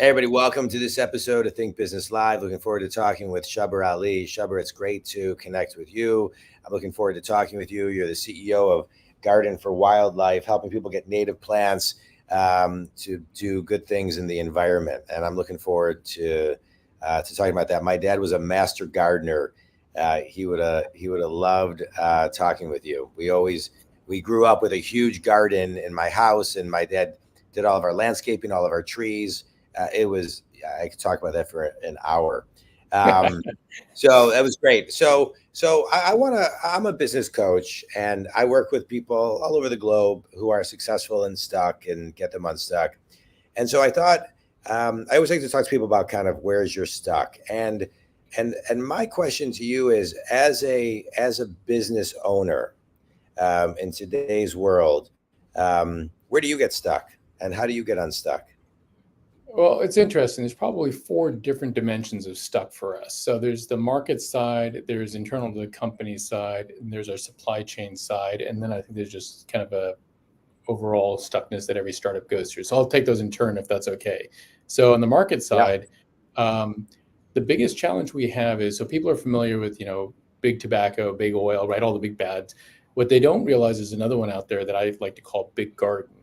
Hey everybody, welcome to this episode of Think Business Live. Looking forward to talking with Shubber Ali. Shubber, it's great to connect with you. I'm looking forward to talking with you. You're the CEO of Garden for Wildlife, helping people get native plants to do good things in the environment. And I'm looking forward to talking about that. My dad was a master gardener. He would have loved talking with you. We grew up with a huge garden in my house, and my dad did all of our landscaping, all of our trees. I could talk about that for an hour. Um, so that was great. I'm a business coach, and I work with people all over the globe who are successful and stuck and get them unstuck. And so I thought, I always like to talk to people about kind of where's your stuck. And my question to you is, as a business owner, in today's world, where do you get stuck and how do you get unstuck? Well, it's interesting. There's probably four different dimensions of stuck for us. So there's the market side, there's internal to the company side, and there's our supply chain side, and then I think there's just kind of a overall stuckness that every startup goes through. So I'll take those in turn if that's okay. So on the market Yeah. side, the biggest challenge we have is, so people are familiar with, big tobacco, big oil, right? All the big bads. What they don't realize is another one out there that I like to call big garden.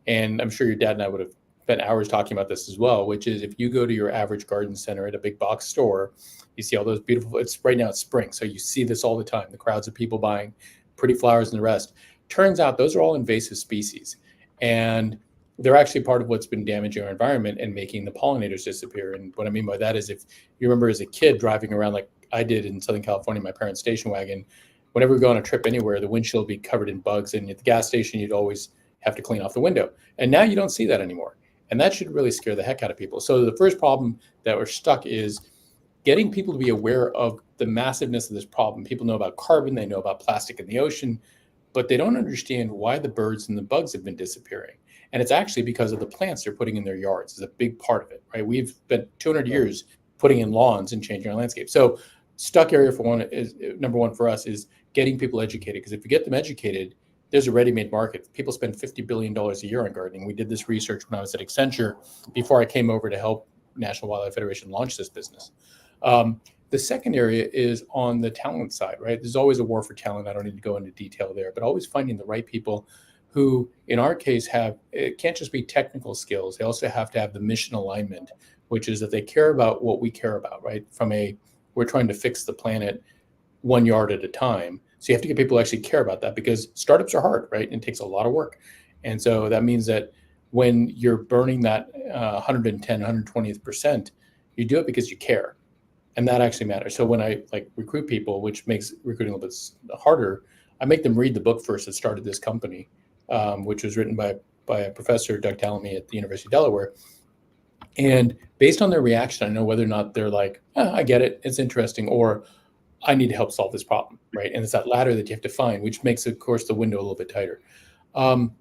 And I'm sure your dad and I would have spent hours talking about this as well, which is if you go to your average garden center at a big box store, you see all those beautiful, it's right now it's spring. So you see this all the time, the crowds of people buying pretty flowers and the rest. Turns out those are all invasive species. And they're actually part of what's been damaging our environment and making the pollinators disappear. And what I mean by that is, if you remember as a kid driving around like I did in Southern California, my parents' station wagon, whenever we go on a trip anywhere, the windshield would be covered in bugs. And at the gas station, you'd always have to clean off the window. And now you don't see that anymore. And that should really scare the heck out of people. So the first problem that we're stuck is getting people to be aware of the massiveness of this problem. People know about carbon, they know about plastic in the ocean, but they don't understand why the birds and the bugs have been disappearing. And it's actually because of the plants they're putting in their yards is a big part of it, right? We've spent 200 years putting in lawns and changing our landscape. So stuck area for one is number one for us is getting people educated. Because if you get them educated, there's a ready-made market. People spend $50 billion a year on gardening. We did this research when I was at Accenture before I came over to help National Wildlife Federation launch this business. The second area is on the talent side, right? There's always a war for talent. I don't need to go into detail there, but always finding the right people who, in our case, it can't just be technical skills. They also have to have the mission alignment, which is that they care about what we care about, right? We're trying to fix the planet 1 yard at a time. So you have to get people who actually care about that, because startups are hard, right? And it takes a lot of work. And so that means that when you're burning that 110, 120th percent, you do it because you care. And that actually matters. So when I recruit people, which makes recruiting a little bit harder, I make them read the book first that started this company, which was written by a professor, Doug Tallamy at the University of Delaware. And based on their reaction, I know whether or not they're like, I get it, it's interesting, or I need to help solve this problem, right? And it's that latter that you have to find, which makes, of course, the window a little bit tighter. And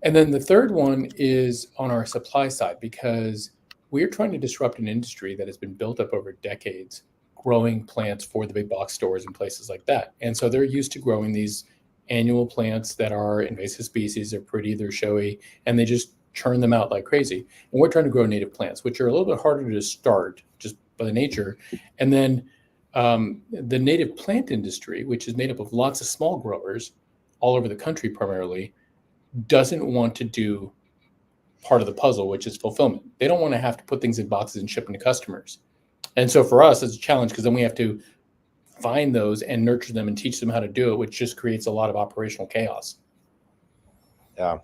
then the third one is on our supply side, because we're trying to disrupt an industry that has been built up over decades, growing plants for the big box stores and places like that. And so they're used to growing these annual plants that are invasive species. They're pretty, they're showy, and they just churn them out like crazy. And we're trying to grow native plants, which are a little bit harder to start just by the nature. And then the native plant industry, which is made up of lots of small growers all over the country primarily, doesn't want to do part of the puzzle, which is fulfillment. They don't want to have to put things in boxes and ship them to customers. And so for us, it's a challenge, because then we have to find those and nurture them and teach them how to do it, which just creates a lot of operational chaos. Yeah.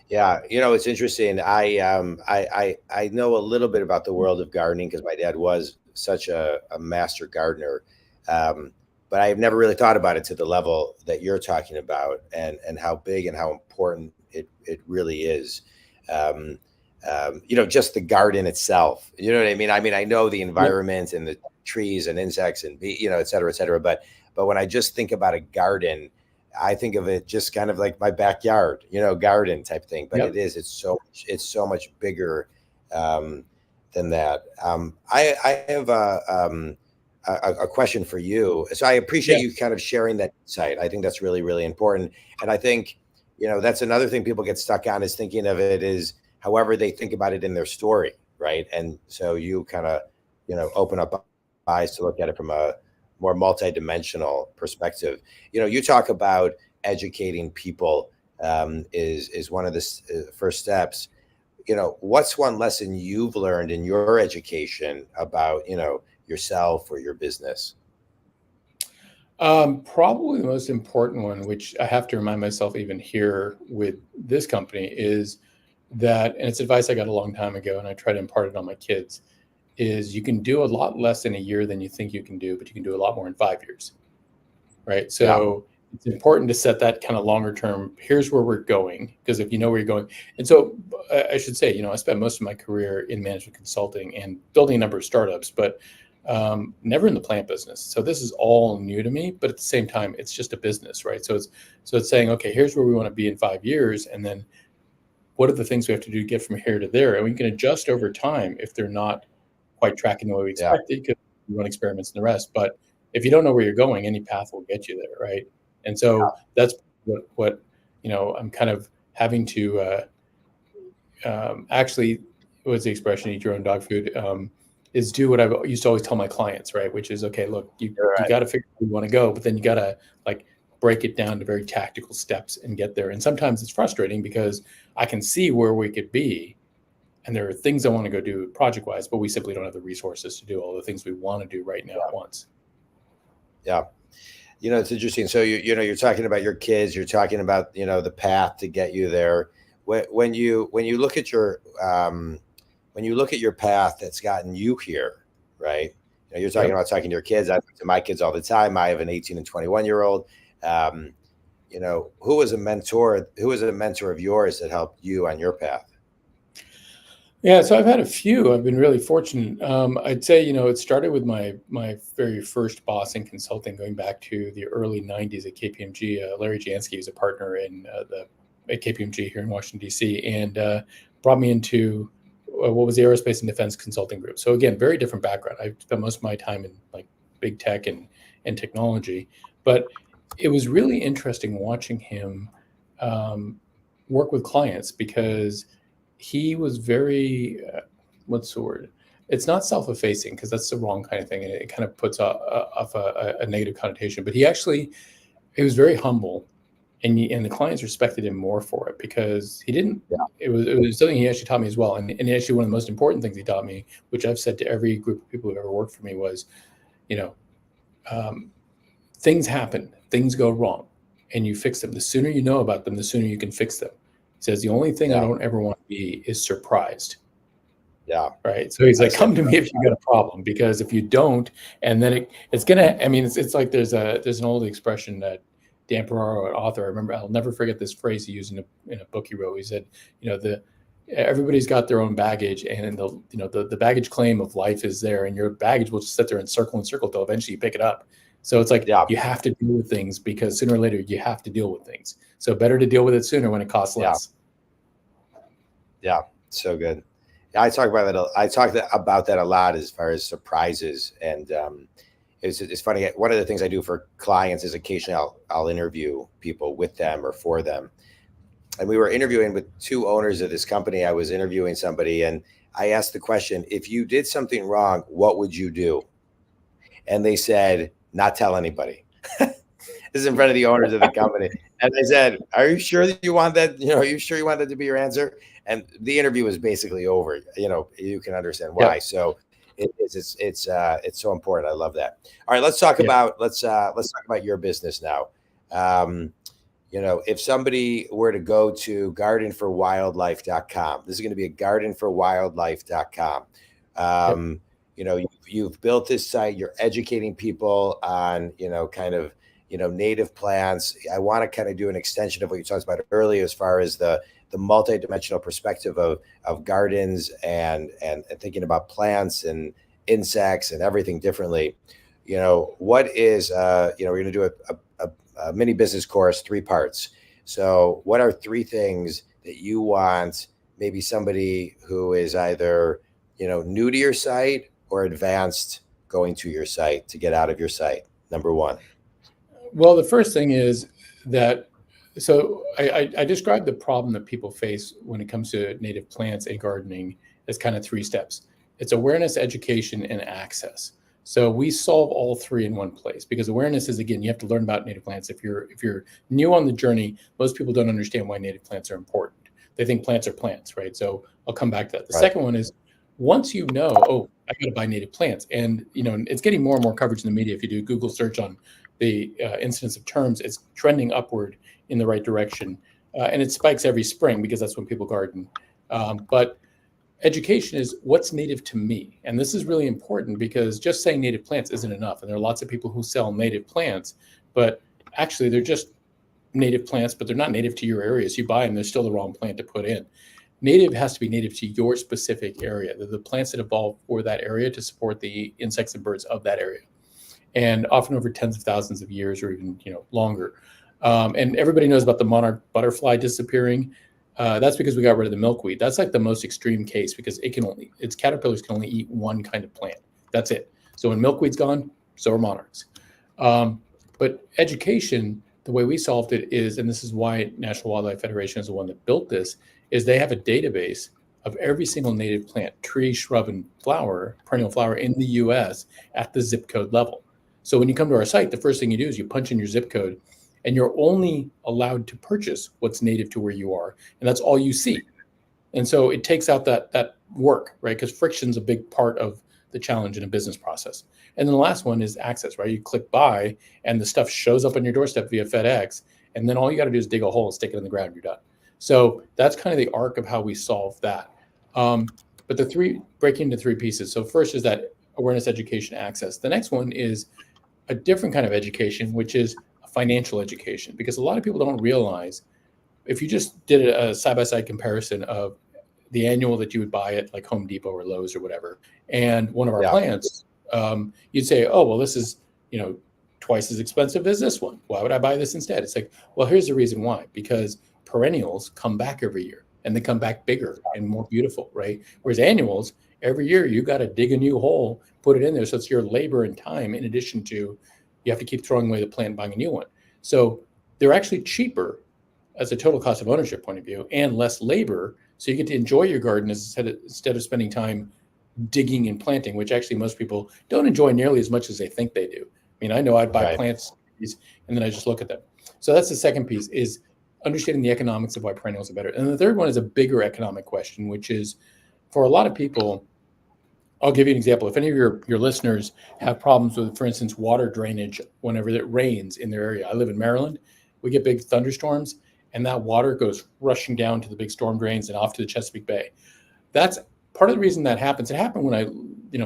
Yeah, it's interesting. I know a little bit about the world of gardening because my dad was such a master gardener, but I've never really thought about it to the level that you're talking about, and how big and how important it really is. Just the garden itself. You know what I mean? I mean, I know the environment and the trees and insects and et cetera, but when I just think about a garden, I think of it just kind of like my backyard, garden type thing. But it's so much bigger than that. I have a question for you. So I appreciate you kind of sharing that insight. I think that's really, really important. And I think, that's another thing people get stuck on, is thinking of it as however they think about it in their story, right? And so you kind of, open up eyes to look at it from a more multidimensional perspective. You talk about educating people, is one of the first steps. What's one lesson you've learned in your education about, yourself or your business? Probably the most important one, which I have to remind myself even here with this company, is that, and it's advice I got a long time ago, and I try to impart it on my kids, is you can do a lot less in a year than you think you can do, but you can do a lot more in 5 years, right? Yeah. So it's important to set that kind of longer term, here's where we're going, because if you know where you're going. And so I should say, I spent most of my career in management consulting and building a number of startups, but never in the plant business. So this is all new to me, but at the same time, it's just a business, right? So it's saying, okay, here's where we want to be in 5 years, and then what are the things we have to do to get from here to there? And we can adjust over time if they're not quite tracking the way we Yeah. expected, because we run experiments and the rest. But if you don't know where you're going, any path will get you there, right? And so that's what I'm kind of having to actually, what's the expression, eat your own dog food, is do what I used to always tell my clients, right? Which is, okay, look, you got to figure out where you want to go, but then you got to like break it down to very tactical steps and get there. And sometimes it's frustrating because I can see where we could be, and there are things I want to go do project wise, but we simply don't have the resources to do all the things we want to do right now at once. Yeah. It's interesting. So you're talking about your kids, you're talking about, the path to get you there. When you look at your path that's gotten you here, right? You're talking about talking to your kids. I talk to my kids all the time. I have an 18 and 21-year-old. Who was a mentor of yours that helped you on your path? Yeah, so I've had a few. I've been really fortunate. I'd say, it started with my very first boss in consulting, going back to the early '90s at KPMG. Larry Jansky was a partner at KPMG here in Washington D.C. and brought me into what was the Aerospace and Defense Consulting Group. So again, very different background. I spent most of my time in like big tech and technology, but it was really interesting watching him work with clients, because he was very, what's the word? It's not self-effacing, because that's the wrong kind of thing, and it kind of puts off a negative connotation. But he was very humble, and the clients respected him more for it, because he didn't. Yeah. It was something he actually taught me as well, and actually one of the most important things he taught me, which I've said to every group of people who've ever worked for me, was, things happen, things go wrong, and you fix them. The sooner you know about them, the sooner you can fix them. He says, the only thing I don't ever want to be is surprised. Yeah. Right. So he's like, come to me if you got a problem, because if you don't, and then it's gonna. I mean, it's like there's an old expression that Dan Peraro, an author, I remember, I'll never forget this phrase he used in a book he wrote. He said, everybody's got their own baggage, and the baggage claim of life is there, and your baggage will just sit there and circle till eventually you pick it up. So it's like, you have to deal with things, because sooner or later you have to deal with things. So better to deal with it sooner when it costs less. Yeah. So good. I talk about that. I talk about that a lot as far as surprises. And it's funny. One of the things I do for clients is occasionally I'll interview people with them or for them. And we were interviewing with two owners of this company. I was interviewing somebody, and I asked the question, if you did something wrong, what would you do? And they said, not tell anybody. This is in front of the owners of the company. And I said, are you sure that you want that? Are you sure you want that to be your answer? And the interview was basically over. You can understand why. Yep. So it's so important. I love that. All right, let's talk about your business now. If somebody were to go to gardenforwildlife.com, this is going to be a gardenforwildlife.com. You've built this site, you're educating people on, kind of, native plants. I want to kind of do an extension of what you talked about earlier, as far as the multidimensional perspective of gardens and thinking about plants and insects and everything differently. What is, we're going to do a mini business course, 3 parts. So what are 3 things that you want maybe somebody who is either, new to your site or advanced going to your site to get out of your site? Number 1. Well, the first thing is that, so I described the problem that people face when it comes to native plants and gardening is kind of 3 steps. It's awareness, education, and access. So we solve all 3 in one place, because awareness is, again, you have to learn about native plants. If you're new on the journey, most people don't understand why native plants are important. They think plants are plants, right? So I'll come back to that. The second one is, once you know, oh, I got to buy native plants, and it's getting more and more coverage in the media. If you do Google search on the incidence of terms, it's trending upward in the right direction, and it spikes every spring because that's when people garden. But education is what's native to me. And this is really important, because just saying native plants isn't enough. And there are lots of people who sell native plants, but actually they're just native plants, but they're not native to your area. So you buy them, they're still the wrong plant to put in. Native has to be native to your specific area. They're the plants that evolved for that area to support the insects and birds of that area. And often over tens of thousands of years, or even longer. And everybody knows about the monarch butterfly disappearing. That's because we got rid of the milkweed. That's like the most extreme case, because its caterpillars can only eat one kind of plant. That's it. So when milkweed's gone, so are monarchs. But education, the way we solved it is, and this is why National Wildlife Federation is the one that built this, is they have a database of every single native plant, tree, shrub, and flower, perennial flower in the US at the zip code level. So when you come to our site, the first thing you do is you punch in your zip code, and you're only allowed to purchase what's native to where you are. And that's all you see. And so it takes out that work, right? Because friction's a big part of the challenge in a business process. And then the last one is access, right? You click buy, and the stuff shows up on your doorstep via FedEx. And then all you got to do is dig a hole, stick it in the ground, you're done. So that's kind of the arc of how we solve that. But breaking into 3 pieces. So first is that awareness, education, access. The next one is a different kind of education, which is financial education, because a lot of people don't realize, if you just did a side-by-side comparison of the annual that you would buy at like Home Depot or Lowe's or whatever, and one of our plants, you'd say, oh, well, this is twice as expensive as this one. Why would I buy this instead? It's like, well, here's the reason why. Because perennials come back every year, and they come back bigger and more beautiful, right? Whereas annuals, every year you got to dig a new hole, put it in there. So it's your labor and time, in addition to you have to keep throwing away the plant and buying a new one. So they're actually cheaper as a total cost of ownership point of view, and less labor. So you get to enjoy your garden instead of spending time digging and planting, which actually most people don't enjoy nearly as much as they think they do. I mean, I know I'd buy plants and then I just look at them. So that's the second piece, is understanding the economics of why perennials are better. And the third one is a bigger economic question, which is, for a lot of people, I'll give you an example. If any of your listeners have problems with, for instance, water drainage whenever it rains in their area. I live in Maryland. We get big thunderstorms, and that water goes rushing down to the big storm drains and off to the Chesapeake Bay. That's part of the reason that happens. It happened when I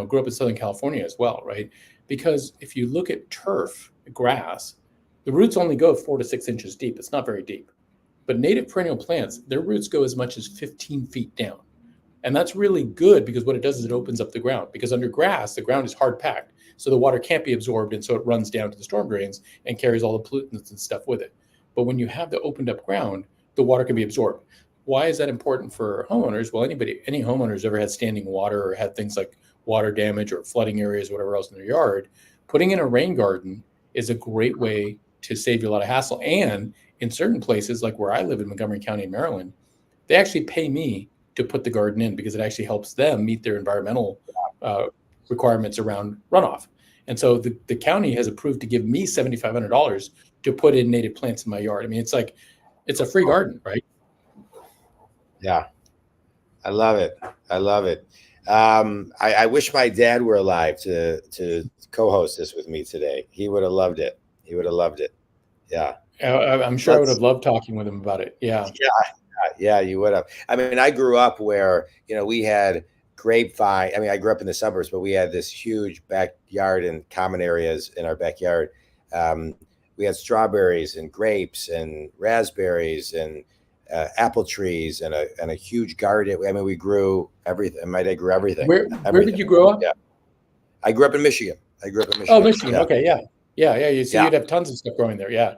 grew up in Southern California as well, right? Because if you look at turf, grass, the roots only go 4 to 6 inches deep. It's not very deep. But native perennial plants, their roots go as much as 15 feet down. And that's really good, because what it does is it opens up the ground. Because under grass, the ground is hard packed, so the water can't be absorbed, and so it runs down to the storm drains and carries all the pollutants and stuff with it. But when you have the opened up ground, the water can be absorbed. Why is that important for homeowners? Well, any homeowner who's ever had standing water or had things like water damage or flooding areas, whatever else in their yard, putting in a rain garden is a great way to save you a lot of hassle. And in certain places, like where I live in Montgomery County in Maryland, they actually pay me to put the garden in, because it actually helps them meet their environmental requirements around runoff. And so the county has approved to give me $7,500 to put in native plants in my yard. I mean, it's a free garden, right? Yeah, I love it. I love it. I wish my dad were alive to co-host this with me today. He would have loved it. He would have loved it. Yeah. I'm sure I would have loved talking with him about it. Yeah. Yeah, you would have. I mean, I grew up where, we had grapevine. I mean, I grew up in the suburbs, but we had this huge backyard and common areas in our backyard. We had strawberries and grapes and raspberries and apple trees and a huge garden. I mean, we grew everything. My dad grew everything. Where did you grow up? Yeah. I grew up in Michigan. Oh, Michigan. Yeah. Okay. Yeah. You'd have tons of stuff growing there. Yeah.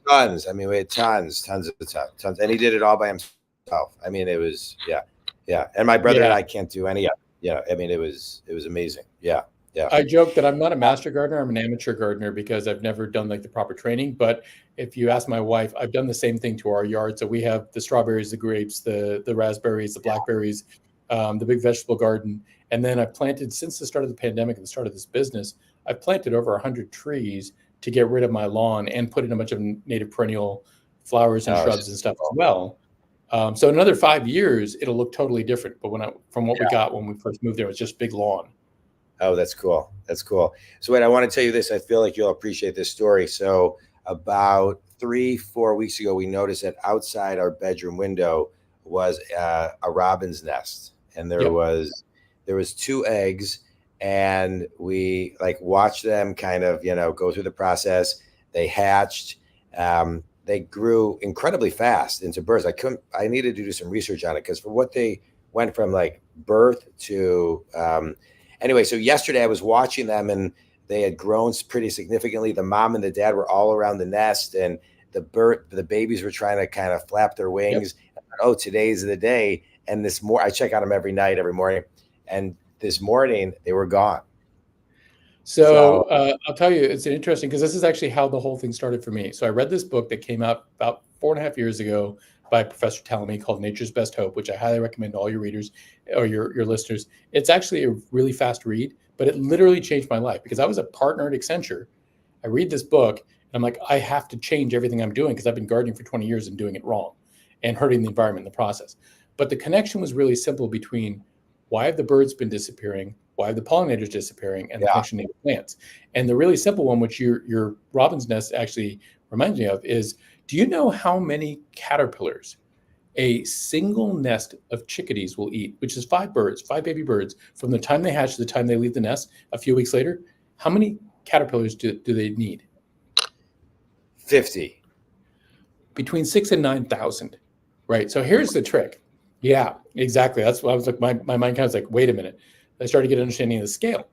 Tons. I mean, we had tons, and he did it all by himself. I mean, it was, yeah. And my brother and I can't do any of it. I mean, it was amazing. Yeah. I joke that I'm not a master gardener. I'm an amateur gardener, because I've never done like the proper training. But if you ask my wife, I've done the same thing to our yard. So we have the strawberries, the grapes, the raspberries, the blackberries. the big vegetable garden. And then I've planted, since the start of the pandemic and the start of this business, I've planted over 100 trees to get rid of my lawn and put in a bunch of native perennial flowers and shrubs and stuff as well. So in another 5 years, it'll look totally different. But from what we got when we first moved there, it was just big lawn. Oh, that's cool. That's cool. So wait, I want to tell you this. I feel like you'll appreciate this story. So about 3-4 weeks ago, we noticed that outside our bedroom window was a robin's nest, and there was 2 eggs, and we like watched them kind of, go through the process. They hatched. They grew incredibly fast into birds. I needed to do some research on it because for what they went from like birth to, anyway, so yesterday I was watching them and they had grown pretty significantly. The mom and the dad were all around the nest, and the babies were trying to kind of flap their wings. Yep. Oh, today's the day. And I check on them every morning. And this morning they were gone. So I'll tell you, it's interesting because this is actually how the whole thing started for me. So I read this book that came out about 4.5 years ago by Professor Talamy called Nature's Best Hope, which I highly recommend to all your readers or your listeners. It's actually a really fast read, but it literally changed my life because I was a partner at Accenture. I read this book and I'm like, I have to change everything I'm doing because I've been gardening for 20 years and doing it wrong and hurting the environment in the process. But the connection was really simple between why have the birds been disappearing, why have the pollinators disappearing, and the function of native plants. And the really simple one, which your robin's nest actually reminds me of, is do you know how many caterpillars a single nest of chickadees will eat, which is 5 baby birds, from the time they hatch to the time they leave the nest a few weeks later? How many caterpillars do they need? 50. Between 6,000 and 9,000, right? So here's the trick. Yeah, exactly. That's what I was like, my mind kind of was like, wait a minute. I started to get an understanding of the scale.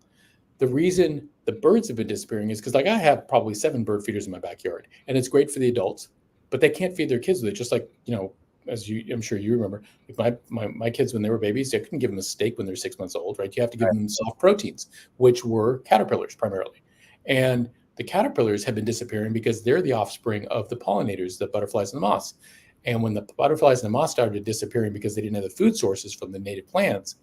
The reason the birds have been disappearing is because like I have probably 7 bird feeders in my backyard, and it's great for the adults, but they can't feed their kids with it. Just like, as I'm sure you remember, like my kids, when they were babies, I couldn't give them a steak when they're 6 months old, right? You have to give them soft proteins, which were caterpillars primarily. And the caterpillars have been disappearing because they're the offspring of the pollinators, the butterflies and the moths. And when the butterflies and the moths started disappearing because they didn't have the food sources from the native plants,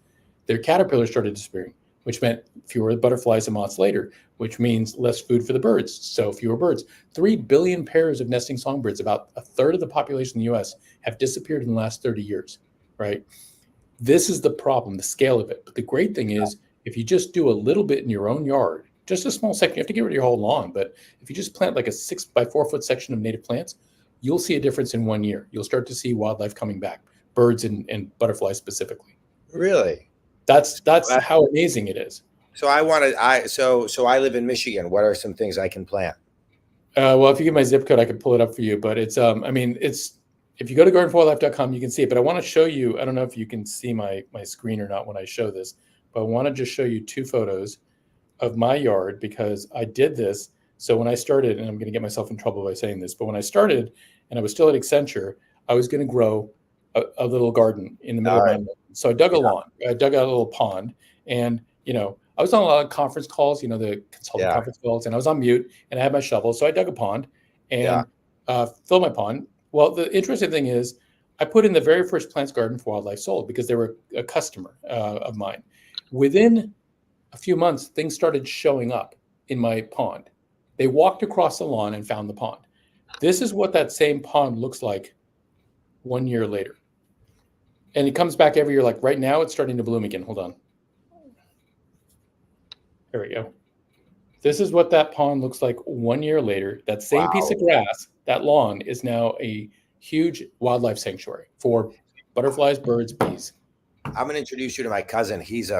their caterpillars started disappearing, which meant fewer butterflies and moths later, which means less food for the birds. So fewer birds. 3 billion pairs of nesting songbirds, about a third of the population in the US, have disappeared in the last 30 years, right? This is the problem, the scale of it. But the great thing is, if you just do a little bit in your own yard, just a small section, you have to get rid of your whole lawn, but if you just plant like a 6 by 4 foot section of native plants, you'll see a difference in 1 year. You'll start to see wildlife coming back, birds and butterflies specifically. Really? That's how amazing it is. So I live in Michigan. What are some things I can plant? Well, if you give my zip code, I could pull it up for you. But it's if you go to gardenforwildlife.com, you can see it. But I want to show you. I don't know if you can see my screen or not when I show this, but I want to just show you 2 photos of my yard because I did this. So when I started, and I'm going to get myself in trouble by saying this, but when I started and I was still at Accenture, I was going to grow a little garden in the middle of my lawn. So I dug a lawn. I dug out a little pond, and I was on a lot of conference calls, the consulting conference calls, and I was on mute, and I had my shovel. So I dug a pond and filled my pond. Well, the interesting thing is, I put in the very first Plants Garden for Wildlife sold because they were a customer of mine. Within a few months, things started showing up in my pond. They walked across the lawn and found the pond. This is what that same pond looks like 1 year later. And it comes back every year. Like right now, it's starting to bloom again. Hold on. There we go. This is what that pond looks like 1 year later. That same piece of grass, that lawn, is now a huge wildlife sanctuary for butterflies, birds, bees. I'm going to introduce you to my cousin. His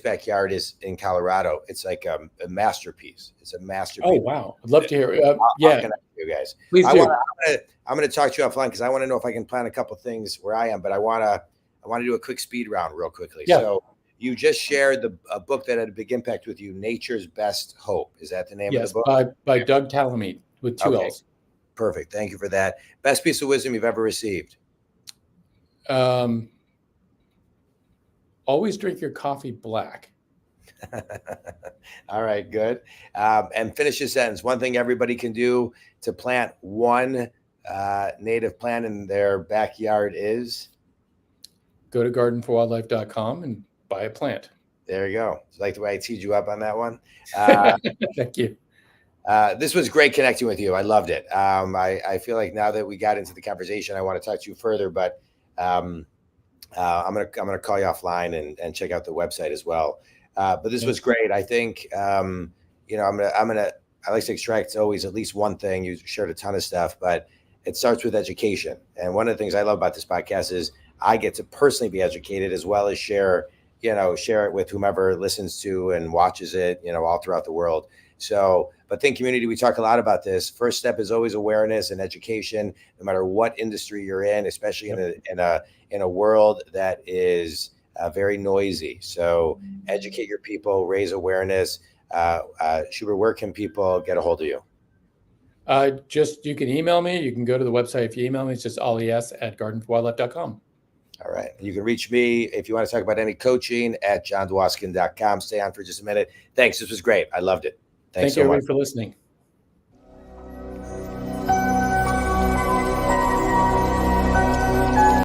backyard is in Colorado. It's like a masterpiece. It's a masterpiece. Oh, wow. I'd love to hear. I'll connect you guys. Please do. I'm going to talk to you offline because I want to know if I can plant a couple things where I am, but I want to do a quick speed round real quickly. Yeah. So you just shared a book that had a big impact with you, Nature's Best Hope. Is that the name of the book? Yes, by Doug Talamy with 2 L's. Perfect. Thank you for that. Best piece of wisdom you've ever received? Always drink your coffee black. All right, good. And finish your sentence. One thing everybody can do to plant one native plant in their backyard is? go to gardenforwildlife.com and buy a plant. There you go. Like the way I teed you up on that one. Thank you. This was great connecting with you. I loved it. I feel like now that we got into the conversation, I want to talk to you further, but I'm gonna call you offline and check out the website as well. But this was great. I think I like to extract always at least one thing. You shared a ton of stuff, but it starts with education. And one of the things I love about this podcast is I get to personally be educated as well as share it with whomever listens to and watches it, all throughout the world. So, but Think Community, we talk a lot about this. First step is always awareness and education, no matter what industry you're in, especially in a world that is very noisy. So educate your people, raise awareness. Shubber, where can people get a hold of you? You can email me. You can go to the website. If you email me, it's just ollys@gardenforwildlife.com. All right. You can reach me if you want to talk about any coaching at jondwoskin.com. Stay on for just a minute. Thanks. This was great. I loved it. Thanks Thank you so much everybody for listening.